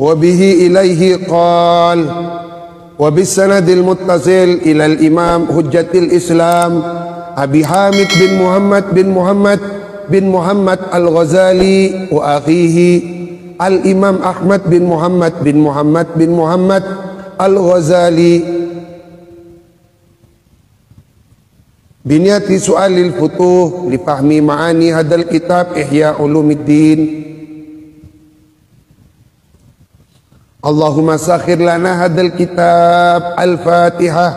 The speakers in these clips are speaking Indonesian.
Wabihi ilaihi qal wabisanadil muttasil ilal imam hujjatil islam Abi Hamid bin Muhammad bin Muhammad bin Muhammad al-Ghazali wa akhihi al-imam Ahmad bin Muhammad bin Muhammad bin Muhammad al-Ghazali biniyati su'alil futuh li fahmi ma'ani hadal kitab Ihya Ulumuddin. Allahumma sakhir lana hadal kitab. Al-Fatihah.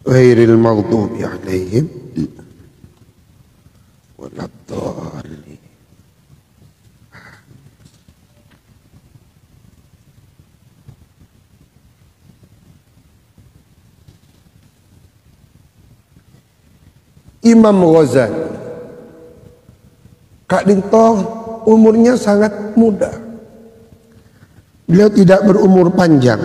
Ghairil maghdubi alaihim waladdallin. Imam Ghazali Kak Dinto umurnya sangat muda. Beliau tidak berumur panjang.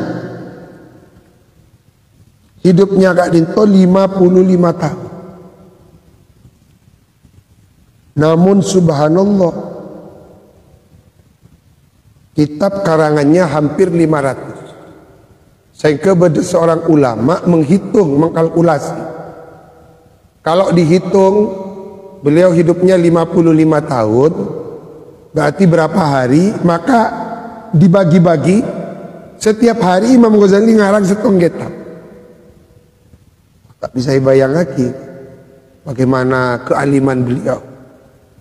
Hidupnya Kak Dinto 55 tahun. Namun subhanallah, kitab karangannya hampir 500. Sehingga seorang ulama menghitung, mengkalkulasi. Kalau dihitung beliau hidupnya 55 tahun, berarti berapa hari? Maka dibagi-bagi, setiap hari Imam Ghazali ngarang setengah kitab. Tak bisa dibayang lagi bagaimana kealiman beliau.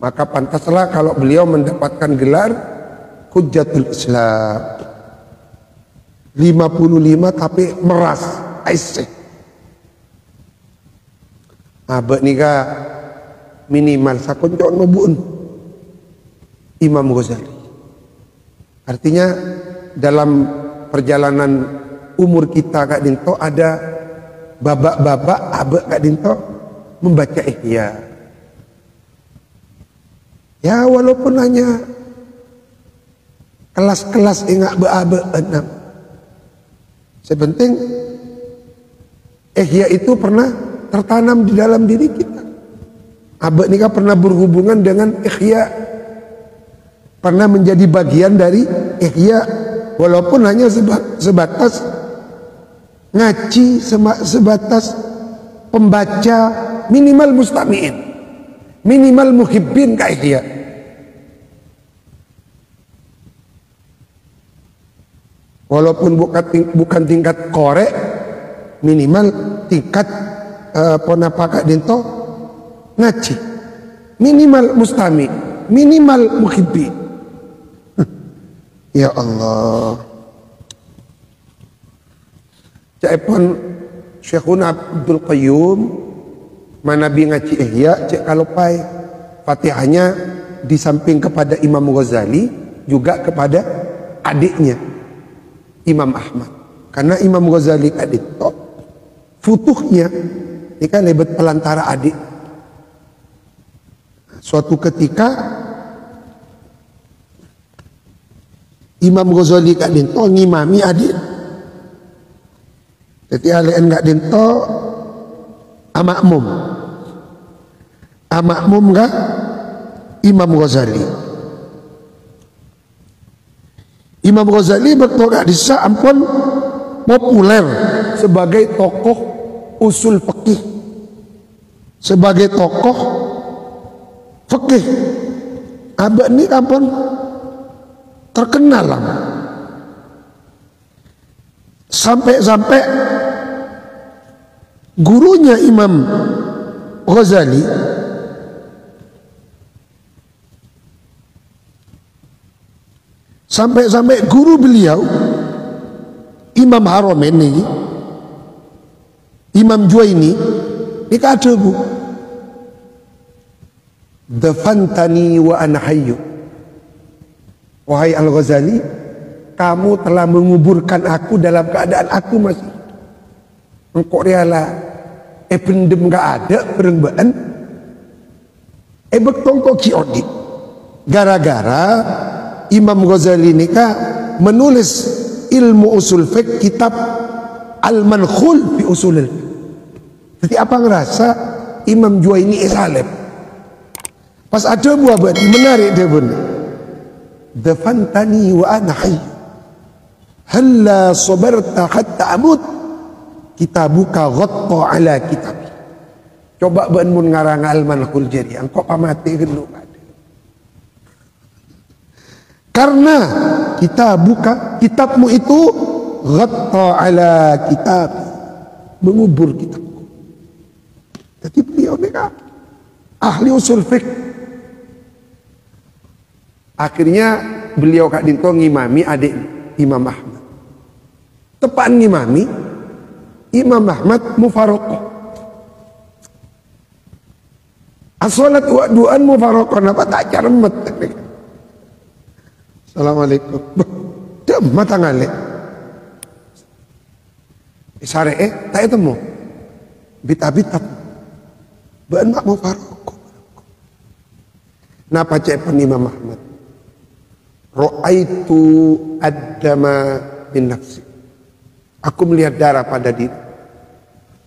Maka pantaslah kalau beliau mendapatkan gelar Hujjatul Islam. 55 tapi meras, aisyah. Abad nika minimal sakon jono bun Imam Ghazali. Artinya dalam perjalanan umur kita Kak Dinto ada babak-babak abad Kak Dinto membaca Ihya. Ya walaupun hanya kelas-kelas ingat abad 6. Sepenting Ihya itu pernah tertanam di dalam diri kita. Abad nikah pernah berhubungan dengan Ihya, pernah menjadi bagian dari Ihya, walaupun hanya sebatas ngaji, sebatas pembaca, minimal mustami'in, minimal muhibbin ke Ihya. Walaupun bukan tingkat korek, minimal tingkat ponapa Kak Dinto ngaji, minimal mustami, minimal muhibbi. Ya Allah, cekpon Syekhuna Abdul Qayyum manabi ngaji Ihya, cek kalau pai Fatihahnya di samping kepada Imam Ghazali juga kepada adiknya Imam Ahmad. Karena Imam Ghazali Kak Dinto futuhnya ini kan lebat pelantara adik. Suatu ketika Imam Ghazali Kak Dinto ngimami adik. Jadi alian Kak Dinto amakmum. Amakmum gak Imam Ghazali. Imam Ghazali bertorak di ampun populer sebagai tokoh usul fikih. Sebagai tokoh fikih abad ini kapan terkenal lah. Sampai gurunya Imam Ghazali Sampai-sampai guru beliau Imam Haramain ini, Imam Juwaini ini ada bu, dafantani wa ana hayyu, wahai Al-Ghazali, kamu telah menguburkan aku dalam keadaan aku masih engkau rela pendem gak ada perembaan bektong kok kiodi. Gara-gara Imam Ghazali ini menulis ilmu usul fiqh, kitab Al-Mankhul fi Usulil Fiqh. Jadi apa ngerasa Imam Juwaini salim. Pas ada buah berarti menarik dia pun. Dafantani wa ana hayy. Halla sabarta hatta amut. Kitabuka ghatta ala kitabi. Coba ben mun ngarang Al-Mankhul jadi engkau pamati gelu ada. Karena kitabmu itu ghatta ala kitab, mengubur kitabku. Jadi beliau ni ahli usul fiqh. Akhirnya beliau Kak Dinto ngimami adik Imam Ahmad. Tepat ngimami Imam Ahmad mufaraqah. As-salat wa du'an mufaraqah, napa tak cermet. Assalamualaikum. Dem mata ngale. Syari'e tak temu. Bita-bita. Ban mak mufaraqah. Napa cek Imam Ahmad? Ra'aitu ad-dama min nafsi. Aku melihat darah pada diri.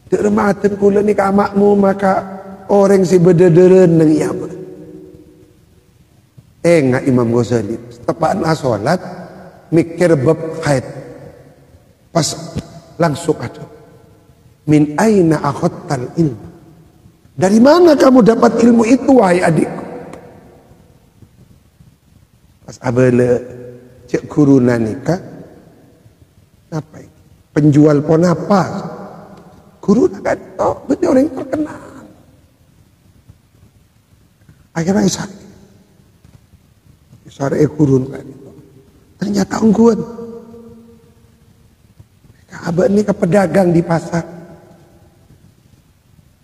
Dermatan kula ni ka makmu maka orang si bedederen nang iya. Enggak Imam Ghazali. Tepaan asolat mikir bab haid. Pas langsung ada. Min aina akhadtal ilmu. Dari mana kamu dapat ilmu itu wahai adikku? Pas abele cek guruna nikah. Apa ini? Penjual pon apa? Guru kan oh, betul orang terkenal. Akhirnya Isari gurun kan itu. Ternyata ungguan. Abah ini ke pedagang di pasar.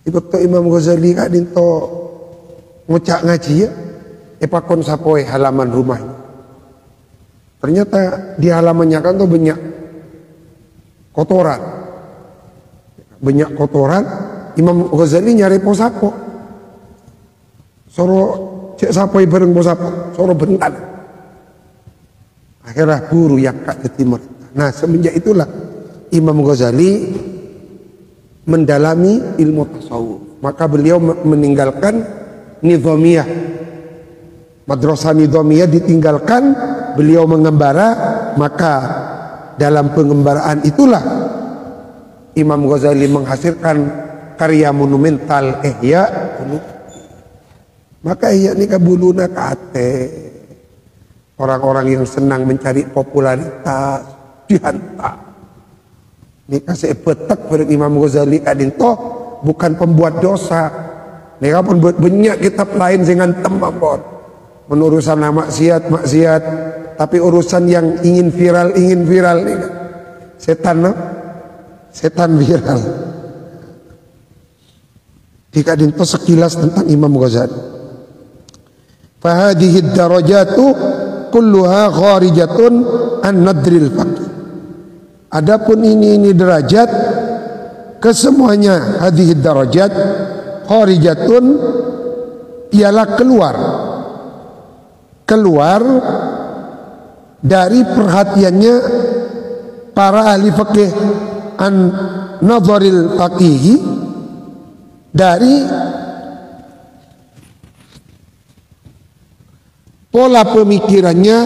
Ibu Imam Ghazali kan itu ngocak ngaji ya. Epakon sapoi halaman rumahnya. Ternyata di halamannya kan tuh banyak kotoran. Banyak kotoran. Imam Ghazali nyari posapo. Soro cek sapoi bareng posapo. Soro bentan. Akhirnya guru yang kak ke timur. Nah semenjak itulah Imam Ghazali mendalami ilmu tasawuf. Maka beliau meninggalkan nizamiyah. Madrasah nizamiyah ditinggalkan. Beliau mengembara. Maka dalam pengembaraan itulah Imam Ghazali menghasilkan karya monumental Ihya. Maka Ihya ini kabuluna kate. Orang-orang yang senang mencari popularitas dihantar. Ini kasih petak pada Imam Ghazali kadinto bukan pembuat dosa. Mereka pun buat banyak kitab lain dengan temapon. Menurusan maksiat, tapi urusan yang ingin viral ini kan. Setan viral. Jika dinto sekilas tentang Imam Ghazali. Fahadihi darajatu kulluha kharijatun an nadril faqih. Adapun ini derajat kesemuanya hadhihi darajat kharijatun ialah keluar dari perhatiannya para ahli fikih an nazaril faqihi, dari pola pemikirannya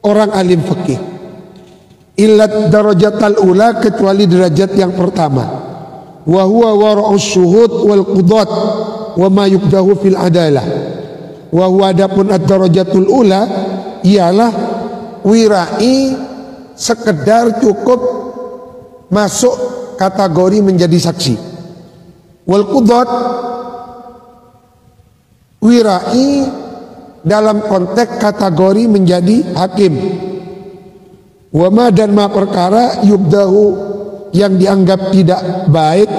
orang alim fikih. Illat darajatal ula, kecuali derajat yang pertama, wa huwa wara'us syuhud wal qudat wa ma yukdahu fil adalah. Wa huwa adapun ad-darajatul ula ialah wirai, sekedar cukup masuk kategori menjadi saksi. Wal qudat wirai dalam konteks kategori menjadi hakim. Wama dan ma perkara yubdahu yang dianggap tidak baik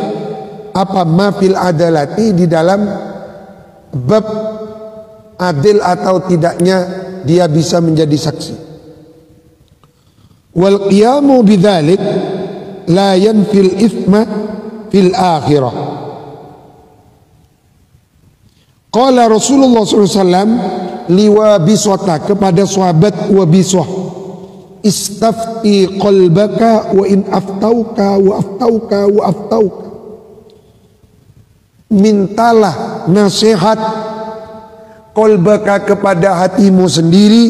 apa ma fil adalati di dalam bab adil atau tidaknya dia bisa menjadi saksi. Wal qiyamu bidzalik la yanfil ithma fil akhirah. Qala Rasulullah SAW liwabiswata kepada sahabat Wabiswah, istafti qalbaka wa in aftauka wa aftauka wa aftauka. Mintalah nasihat qalbaka kepada hatimu sendiri,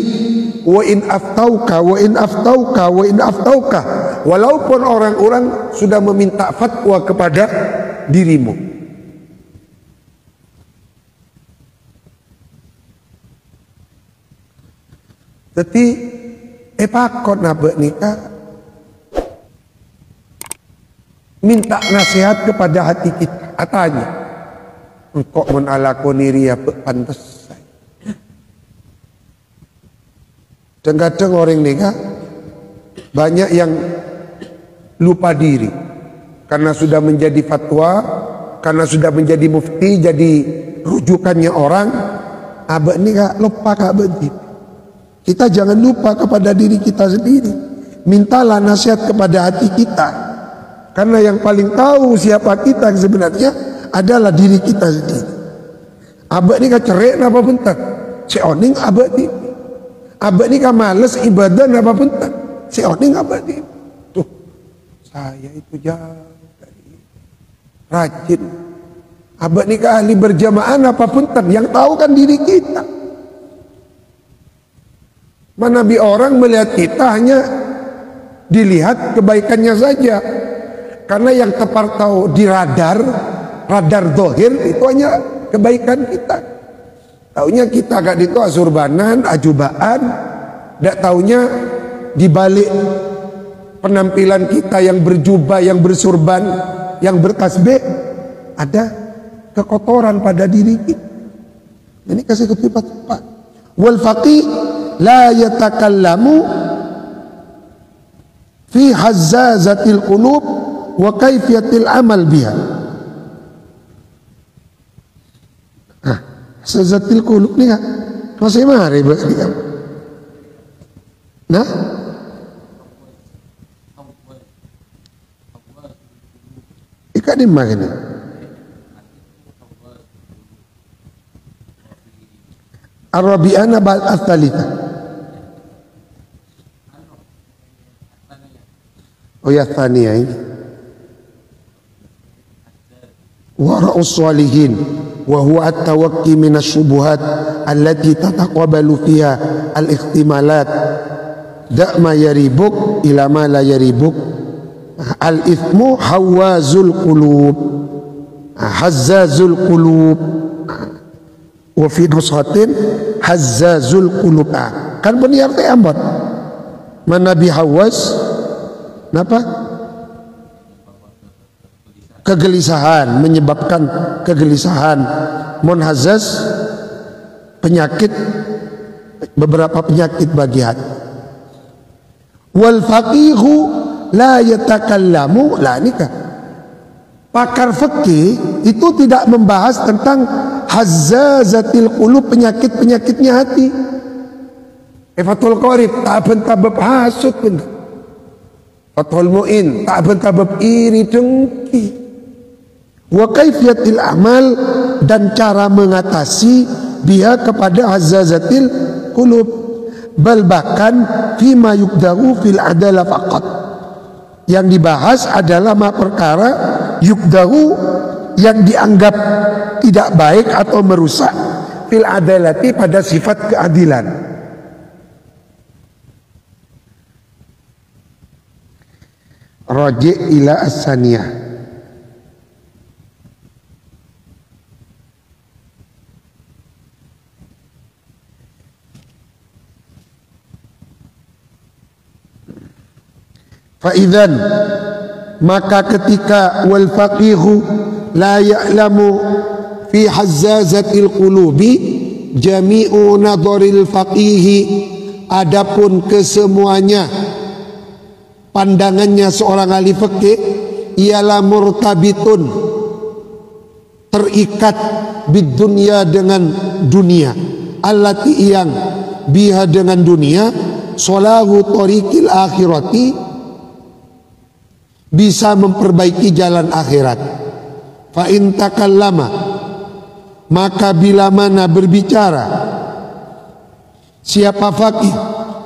wa in aftauka wa in aftauka wa in aftauka, walaupun orang-orang sudah meminta fatwa kepada dirimu. Jadi pakon nabe nikah minta nasihat kepada hati kita, katanya engkau menalakoni ria pantas. Kadang-kadang orang nikah banyak yang lupa diri karena sudah menjadi fatwa, karena sudah menjadi mufti, jadi rujukannya orang. Abah nikah lupa kabeh. Kita jangan lupa kepada diri kita sendiri. Mintalah nasihat kepada hati kita, karena yang paling tahu siapa kita sebenarnya adalah diri kita sendiri. Abah ni kan cerai napa bentar, si oning abah ni. Abah ni kan males ibadah napa bentar, si oning abah ni. Tuh, saya itu jauh dari rajin. Abah ni kan ahli berjamaah napa bentar, yang tahu kan diri kita. Mana bi orang melihat kita hanya dilihat kebaikannya saja, karena yang tepat tahu di radar dohir itu hanya kebaikan kita. Taunya kita gak itu asurbanan, ajubaan, gak taunya di balik penampilan kita yang berjubah, yang bersurban, yang bertasbih ada kekotoran pada diri kita. Ini kasih ketupat-tupat. Wal faqih la yatakallamu fi hazzazatil qulub wa kaifiyatil amal biha. Hazzazatil qulub ni masih mari berarti. Nah, ikat di mana? Arabiana bal athalita. Oh ya thaniyah ini. Wara'us salihin wa huwa at-tawakki minasy syubuhat allati tataqabalu fiha al-ihtimalat da'ma yaribuk ila ma la yaribuk. Al-ithmu hawazul qulub, hazzazul qulub, wa fi nushatin hazzazul qulub. Kan benar teh ambon mana bi hawaz napa? Kegelisahan, menyebabkan kegelisahan. Munhazaz penyakit, beberapa penyakit bagi hati. Wal faqihu la yatakallamu, lah nikah. Pakar fikih itu tidak membahas tentang hazzazatil qulub, penyakit-penyakitnya hati. Fathul Qorib tak bentabab hasud pun. Fathul Mu'in tak bentabab iri dengki. Wa kaifiyatil amal, dan cara mengatasi dia kepada hazzazatil qulub. Bal bahkan fima yukdahu fil adalah faqat. Yang dibahas adalah perkara yukdahu yang dianggap tidak baik atau merusak fil adalati pada sifat keadilan. Raji' ila as-saniyah. Fa'idhan, maka ketika wal faqihu la ya'lamu fi hazzazatil qulubi, jami'u nadharil faqihi, adapun kesemuanya pandangannya seorang ahli fikih ialah murtabitun, terikat bidunya dengan dunia, allati yang biha dengan dunia, solahu tariqil akhirati, bisa memperbaiki jalan akhirat. Fa in takallama, maka bila mana berbicara siapa faqih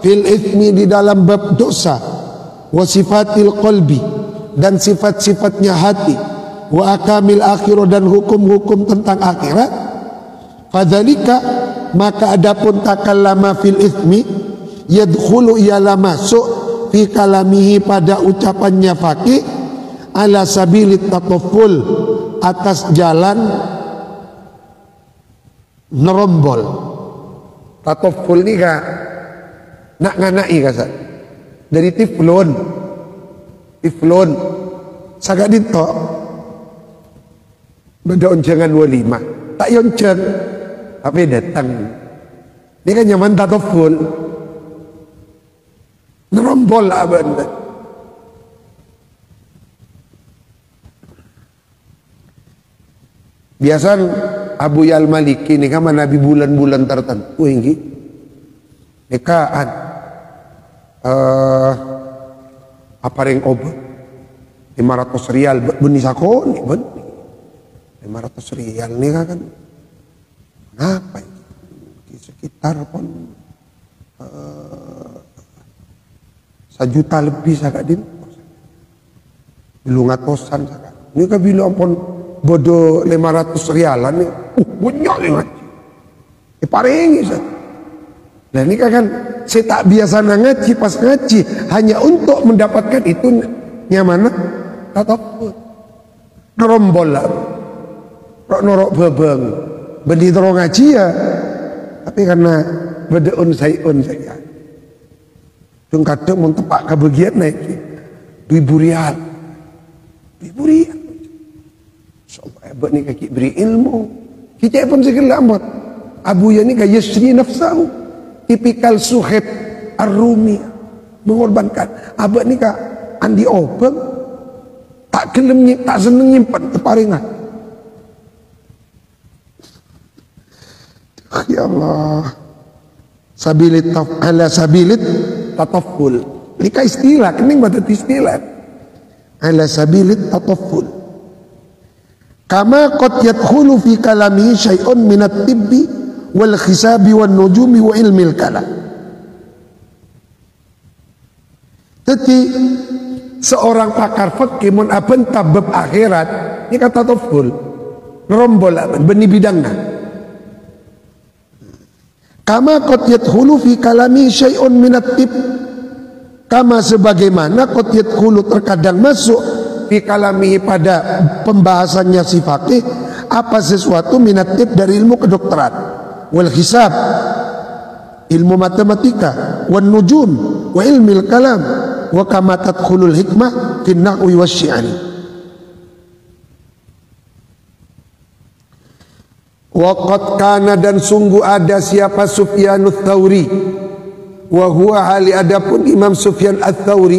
fil ithmi, di dalam bab dosa, wa sifatil qalbi, dan sifat-sifatnya hati, wa akamil akhirah, dan hukum-hukum tentang akhirat, fadzalika, maka adapun takallama fil ithmi, yadkhulu, ialah masuk, fi kalamihi, pada ucapannya faqih, ala sabilit tatafful, atas jalan nerombol. Tatafful ni kak nak nganai kasar dari tiflon sagak dinto beda oncengan walimah tak yonceng tapi datang ini kan nyaman tatafful nerombol lah benda. Biasa Abu Yal Maliki ni kan Nabi bulan-bulan tertentu ini nikahan apa yang obat 500 rial benih sako ni ben 500 rial ni kan apa ini sekitar pun 1 juta lebih sakak din belum ngatosan sakak ni kan bilang pun bodoh 500 rialan ni banyak ni ngaji paringi sah. Nah ini kan saya tak biasa ngaji, pas ngaji hanya untuk mendapatkan itu nyaman tatafful nerombol lah norok bebeng benih terong ngaji ya, tapi karena bedeun saya tung kadang mau tepak kebagian naik 2.000 rial insyaallah hebat ni kaki beri ilmu kita pun segala amat. Abu Ya ni kaya yasri nafsahu, tipikal Suhaib Ar-Rumi, mengorbankan. Abah ni kak andi obeng tak gelem, tak seneng nyimpan keparingan. Ya Allah, sabilit ala sabilit tatafful. Ini kak istilah, kening batat istilah. Ala sabilit tatafful. Kama qad yadkhulu fi kalami syai'un minat tibbi wal khisabi wan nujumi wa ilmil kalam. Jadi seorang pakar fikih mun aben tabab akhirat ini kata tatafful nerombol benih bidangna. Kama qad yadkhulu fi kalami syai'un minat tib, kama sebagaimana qad yadkhulu terkadang masuk fi kalami pada pembahasannya si faqih apa sesuatu minat tib dari ilmu kedokteran, wal hisab ilmu matematika, wan nujum wa ilmil kalam, wa kama tadkhulul hikmah fin nahwi wasyi'ani. Wa qad kana, dan sungguh ada siapa Sufyanus Tsauri, wa huwa hali adapun Imam Sufyan Ats-Tsauri,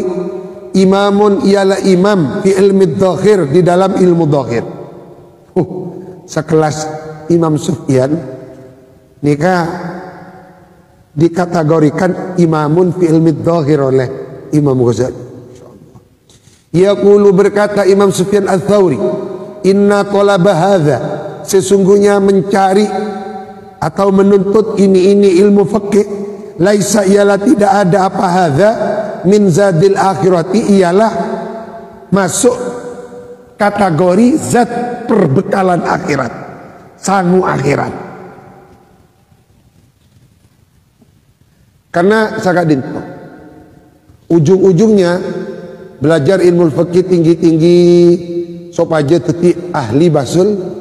imamun ialah imam fi ilmi dhahir, di dalam ilmu dhahir. Sekelas Imam Sufyan nikah dikategorikan imamun fi ilmi dhahir oleh Imam Ghazali. Yaqulu, berkata Imam Sufyan Ats-Tsauri, inna talaba hadza, sesungguhnya mencari atau menuntut ini ilmu fikih, laisa ialah tidak ada apa hadza min zadil akhirati, ialah masuk kategori zat perbekalan akhirat, sangu akhirat. Karena sakadin ujung-ujungnya belajar ilmu fikih tinggi-tinggi sopaja teti ahli basul,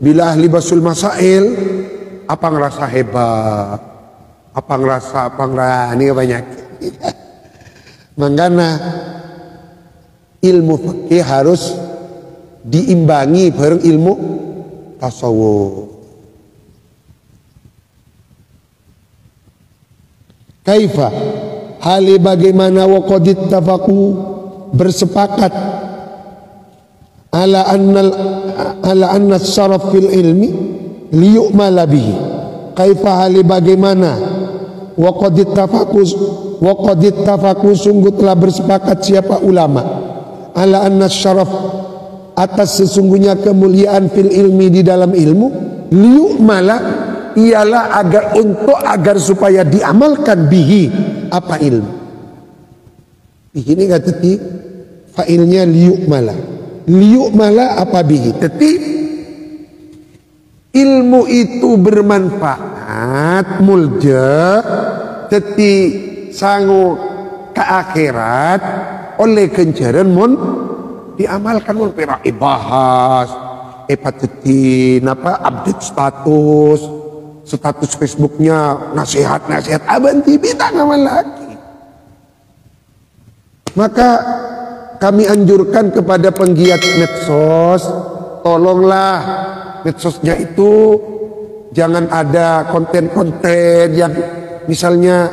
bila ahli basul masail apa ngerasa hebat, apa ngerasa ini banyak. Makanya ilmu fikih harus diimbangi bareng ilmu tasawuf. Kaifa, hali bagaimana, waqad ittafaqu, bersepakat, ala anna syaraf fil ilmi liyu'mala bihi. Kaifa, hali bagaimana, waqad ittafaqu, sungguh telah bersepakat siapa ulama, ala anna syaraf, atas sesungguhnya kemuliaan fil ilmi, di dalam ilmu, liyu'mala, ialah agar supaya diamalkan, bihi, apa ilmu. Bihi ini kata ti fa'ilnya liyu'mala apa bihi, teti ilmu itu bermanfaat mulja, teti sangu ke akhirat oleh kencaran mun diamalkan, mun pira ibahas epatetin apa update status Facebooknya nasihat abanti bintang amal lagi. Maka kami anjurkan kepada penggiat medsos, tolonglah medsosnya itu jangan ada konten-konten yang misalnya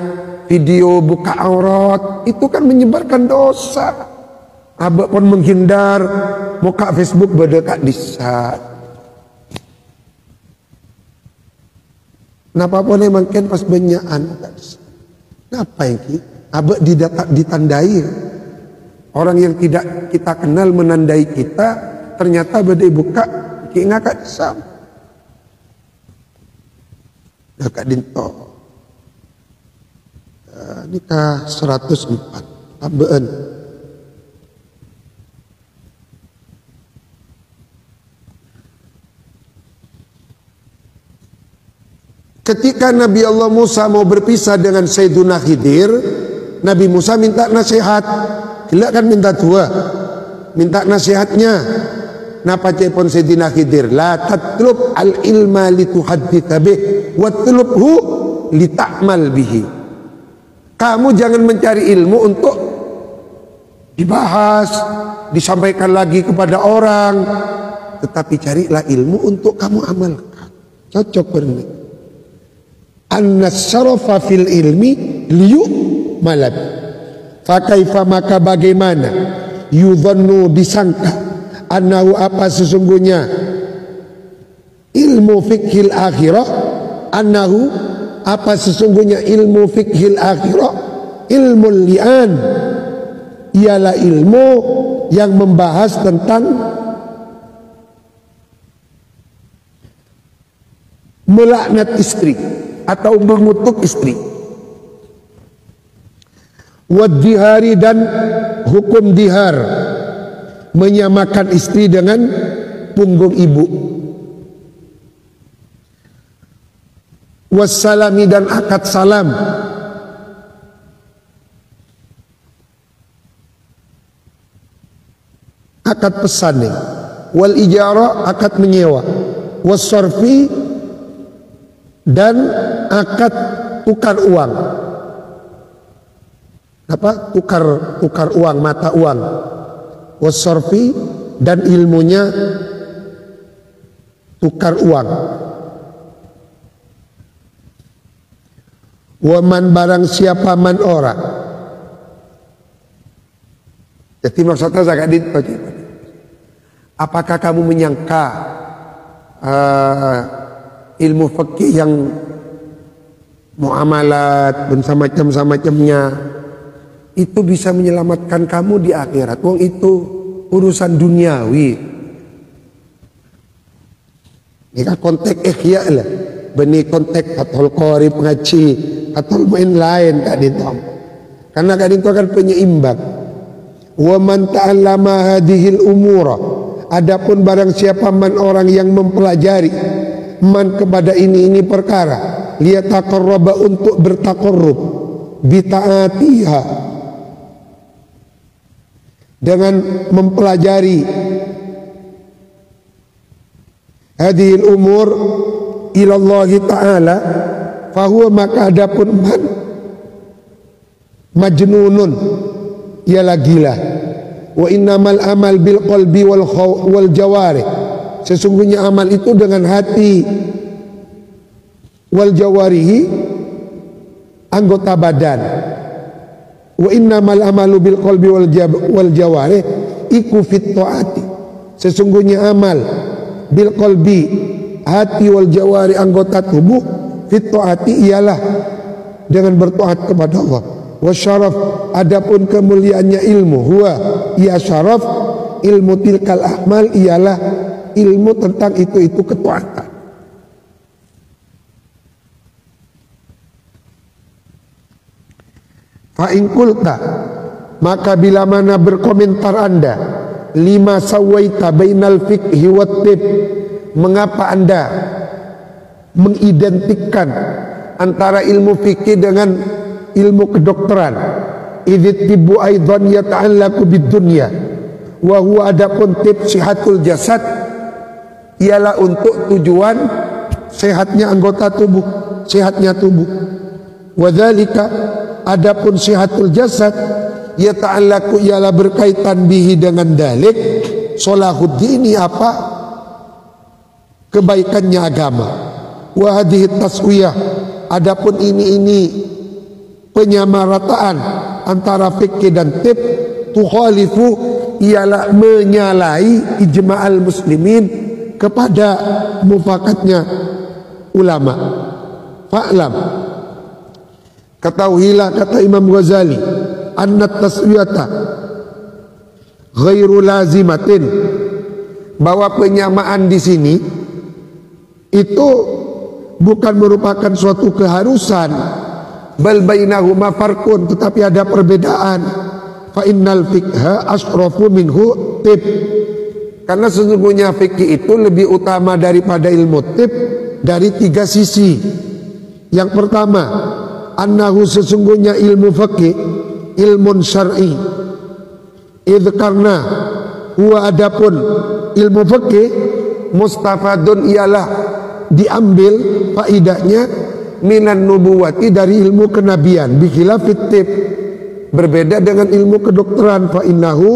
video buka aurat, itu kan menyebarkan dosa. Abah pun menghindar muka Facebook berdekat disa. Napa pun emang kan pas benyaan. Napa yang ki? Abah ditandai. Orang yang tidak kita kenal menandai kita, ternyata badai buka ki ngakak sam. Ngakak dinto. Nikah 104 Abaan. Ketika Nabi Allah Musa mau berpisah dengan Sayyiduna Khidir, Nabi Musa minta nasihat. Gila kan minta tua, minta nasihatnya. Napa cepon Sayyidina Khidir? La tatlub al ilma lituhadditha bih watlubhu lita'mal bihi. Kamu jangan mencari ilmu untuk dibahas, disampaikan lagi kepada orang, tetapi carilah ilmu untuk kamu amalkan. Cocok berni. Annas syarafa fil ilmi liyu'malab. Fakaifa, maka bagaimana, yudhannu, disangka, annahu, apa sesungguhnya, ilmu fikhil akhirah, annahu, apa sesungguhnya ilmu fikhil akhirah, ilmu li'an, ialah ilmu yang membahas tentang melaknat istri atau mengutuk istri, wadihari, dan hukum dihar, menyamakan istri dengan punggung ibu, wassalami, dan akad salam, akad pesan nih, wal ijara, akad menyewa, wassarfi, dan akad tukar uang. Apa? Tukar uang, mata uang. Wassarfi, dan ilmunya tukar uang. Waman, barang siapa, man orang. Jadi maksudnya zakat itu. Apakah kamu menyangka ilmu fikih yang muamalat dan macam-macamnya itu bisa menyelamatkan kamu di akhirat? Wong itu urusan duniawi. Ini kan konteks ikhya lah, benih konteks atau qorib ngaji atau main lain kak dinto. Karena kak dinto kan penyeimbang. Wa man ta'allama hadhil umura, adapun barang siapa man orang yang mempelajari man kepada ini perkara, liyataqarraba, untuk bertaqarrub, bita'atiha, dengan mempelajari hadhil umur ilallahi ta'ala, fahuwa, maka adapun man majnunun, ialah gila. Wa innamal amal bil qalbi wal jawarih, sesungguhnya amal itu dengan hati, wal jawarihi, anggota badan. Wa innamal amalu bil qalbi wal jawarih iku fit taati. Sesungguhnya amal bil qalbi, hati, wal jawari, anggota tubuh, fit taati ialah dengan bertaat kepada Allah. Wasyaraf, adapun kemuliaannya ilmu, huwa ia syaraf, ilmu tilkal ahmal ialah ilmu tentang itu ketaatan. Fa in qulta, maka bila mana berkomentar Anda, lima sawaita bainal fiqhi wat tib, mengapa Anda mengidentikan antara ilmu fikih dengan ilmu kedokteran? Idzit tibu aidan yata'allaqu bid dunya wa huwa adapun tib sihatul jasad ialah untuk tujuan sehatnya anggota tubuh, sehatnya tubuh. Wa dzalika, adapun sihatul jasad yata'allaqu ialah berkaitan bihi dengan dalik salahuddini, apa kebaikannya agama. Wa hadhihi taswiyah, adapun ini penyamarataan antara fikih dan tib, tukhalifu ialah menyalahi ijma'al muslimin, kepada mufakatnya ulama. Fa'lam, ketahuilah, kata Imam Ghazali, anna taswiyata ghairu lazimatin, bahwa penyamaan di sini itu bukan merupakan suatu keharusan, bal bainahuma farqun, tetapi ada perbedaan. Fa innal fiqha asrafu minhu tib, karena sesungguhnya fikih itu lebih utama daripada ilmu tib dari tiga sisi. Yang pertama, annahu sesungguhnya ilmu fikih ilmun syar'i, idh karena huwa adapun ilmu fikih mustafadun ialah diambil faidahnya minan nubuwati dari ilmu kenabian, bikhilafit tib, berbeda dengan ilmu kedokteran. Fa innahu,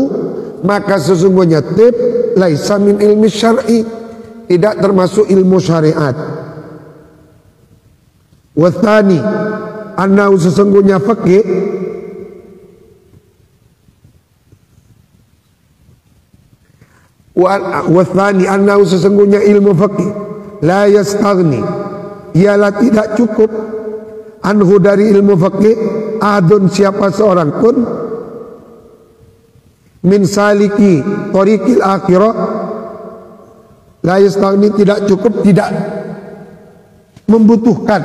maka sesungguhnya tib laisa min ilmi syar'i, tidak termasuk ilmu syariat. Wa tsani, annahu sesungguhnya fikih wa tsani annahu sesungguhnya ilmu fikih la yastaghni, ialah tidak cukup, anhu dari ilmu fikih, adun siapa seorang pun, min saliki tariqil akhirah, la yastaghni tidak cukup, tidak membutuhkan,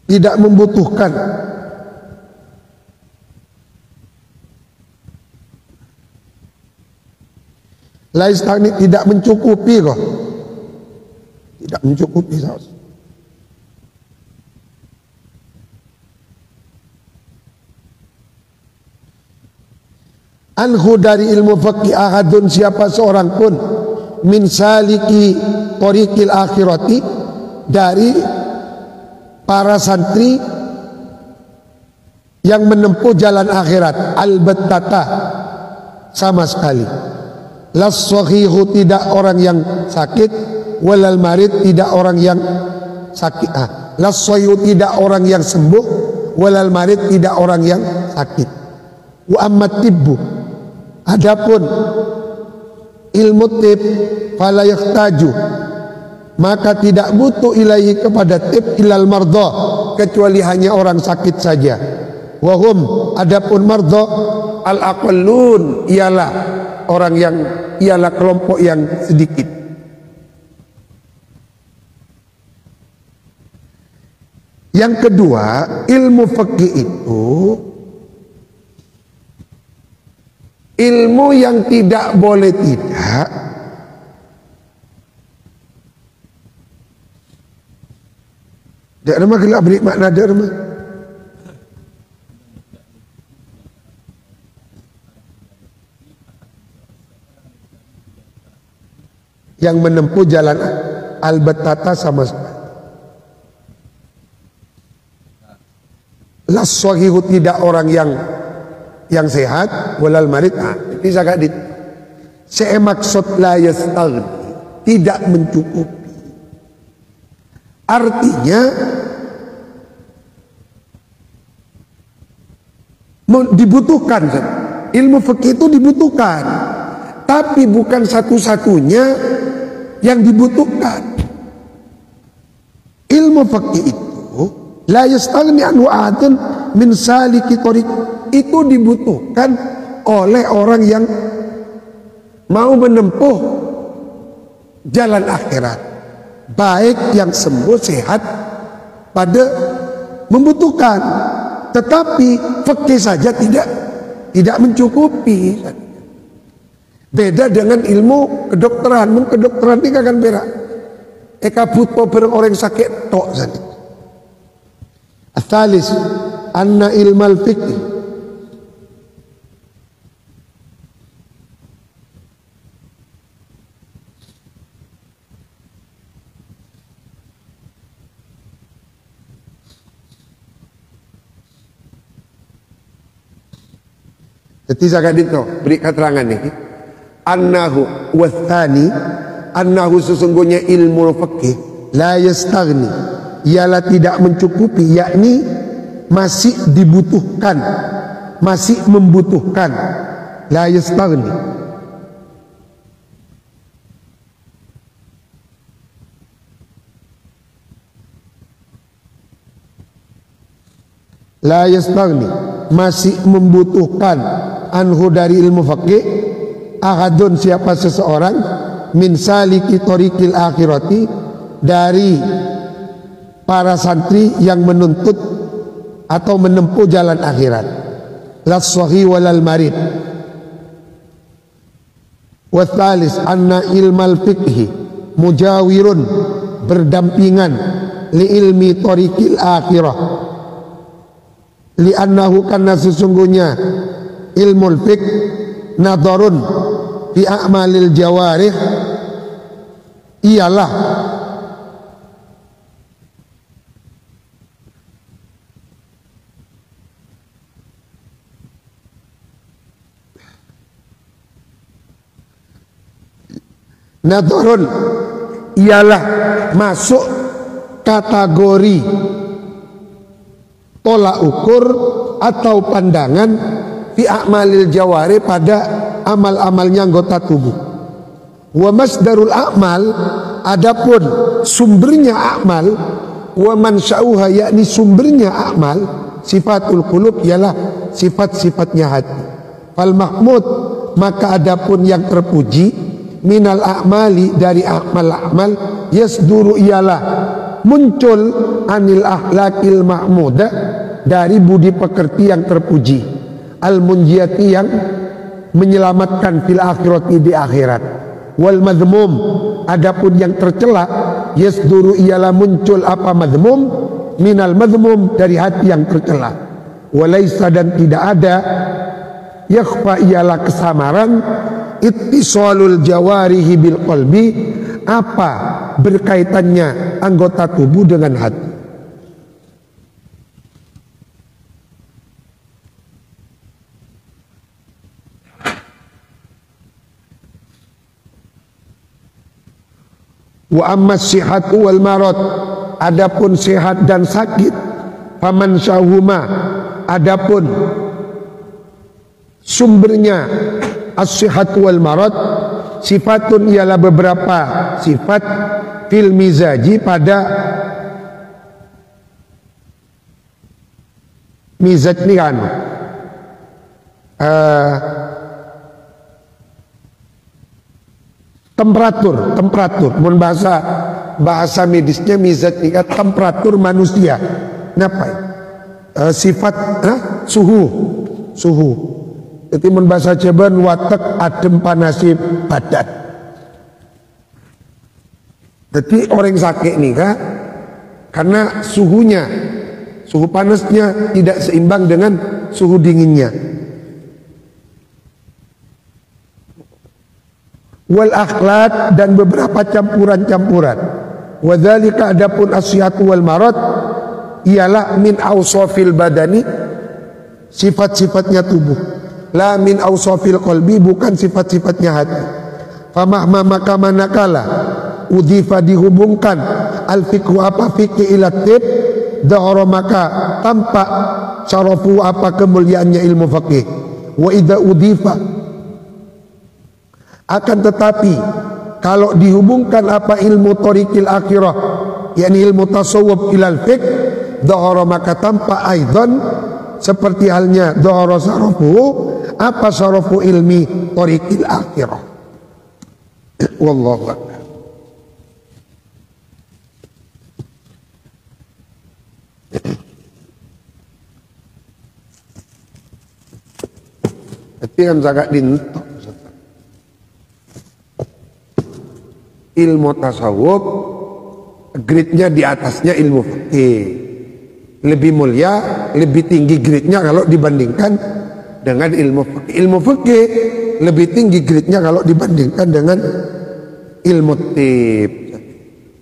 tidak membutuhkan la yastaghni, tidak mencukupi kok, tidak mencukupi. Anhu dari ilmu fikih, ahadun siapa seorang pun, min saliki tariqil akhirati, dari para santri yang menempuh jalan akhirat, albattata sama sekali. Las sahihu, tidak orang yang sakit, walal marid, tidak orang yang sakit. Las sahihu, tidak orang yang sembuh, walal marid, tidak orang yang sakit. Wa ammat tibbu, adapun ilmu tib, fala yahtaju, maka tidak butuh ilaihi kepada tib, ilal mardha, kecuali hanya orang sakit saja. Wahum, adapun mardha, al aqallun, ialah orang yang, ialah kelompok yang sedikit. Yang kedua, ilmu fikih itu ilmu yang tidak boleh tidak derma gelap beri makna derma, yang menempuh jalan albattata sama sekali. Las sahihu, tidak orang yang sehat, walal marid, bisa gak dit? Saya maksud la yastaghni, tidak mencukupi. Artinya dibutuhkan, ilmu fikih itu dibutuhkan, tapi bukan satu-satunya yang dibutuhkan. Ilmu fikih itu la yastaghni anhu ahadun min saliki thariq, itu dibutuhkan oleh orang yang mau menempuh jalan akhirat, baik yang sembuh sehat pada membutuhkan. Tetapi fikih saja tidak mencukupi. Beda dengan ilmu kedokteran. Kedokteran ini akan berak. Eka butuh bareng orang sakit tok saja. Atsalis anna ilmal fiqh Ketiga itu beri keterangan nih. Annahu wathani, annahu sesungguhnya ilmu fikih la yastaghni, ialah tidak mencukupi, yakni masih dibutuhkan, masih membutuhkan. La yastaghni. La yastaghni, masih membutuhkan anhu dari ilmu fikih ahadun, siapa seseorang, min saliki thariqil akhirati, dari para santri yang menuntut atau menempuh jalan akhirat, las sahih walal marid. Wa tsalis anna ilmal fiqhi mujawirun, berdampingan li ilmi thariqil akhirah, li'annahu, karena sesungguhnya ilmu fiqh nadharun fi a'malil jawarih, ialah nadharun, ialah masuk kategori tolak ukur atau pandangan fi a'malil jawari, pada amal-amalnya anggota tubuh. Wa masdarul a'mal, adapun sumbernya amal, wa mansya'uha, yakni sumbernya amal, sifatul qulub, ialah sifat-sifatnya hati. Fal mahmud, maka adapun yang terpuji, minal a'mali, dari amal-amal, yasduru, ialah muncul, anil akhlaqil mahmudah, dari budi pekerti yang terpuji, al munjiyati, yang menyelamatkan, fil akhirati, di akhirat. Wal madhmum, adapun yang tercela, yasduru, ialah muncul apa madhmum, minal madhmum, dari hati yang tercela. Walaisa, dan tidak ada, yakhfa, ialah kesamaran, ittisalul jawarihi bil qalbi, apa berkaitannya anggota tubuh dengan hati. Wa amma sihatu wal marad, adapun sehat dan sakit, faman syahuma, adapun sumbernya as-sihatu wal marad, sifatun, ialah beberapa sifat, fil mizaji, pada mizaj ni kan temperatur mun bahasa medisnya mizaj ni kan temperatur manusia. Napa sifat suhu. Jadi mun bahasa Jaban watek adem panasi badan. Jadi orang sakit nih kan, karena suhu panasnya tidak seimbang dengan suhu dinginnya. Wal akhlaq, dan beberapa campuran-campuran. Wadzalika, adapun asyhatu wal marad, ialah min awsafil badani, sifat-sifatnya tubuh. La min awsafil qalbi, bukan sifat-sifatnya hati. Famahma, maka manakala udhifa, dihubungkan, al-fiqhu apa fikih ila tib, da'ara maka tampak syarafu apa kemuliaannya ilmu fikih. Wa idza udifa, akan tetapi kalau dihubungkan apa ilmu tariqil akhirah, yakni ilmu tasawuf ilal fiqh, da'ara maka tampak aidan seperti halnya da'ara syarafu apa syarafu ilmi tariqil akhirah. Wallahu a'lam. Tapi kan sangat dintok ilmu tasawuf, grade-nya di atasnya ilmu fikih, lebih mulia, lebih tinggi grade-nya kalau dibandingkan dengan ilmu fikih. Ilmu fikih lebih tinggi grade-nya kalau dibandingkan dengan ilmu tib.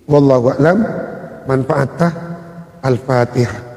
Wallahu a'lam. Manfaatah al-Fatihah.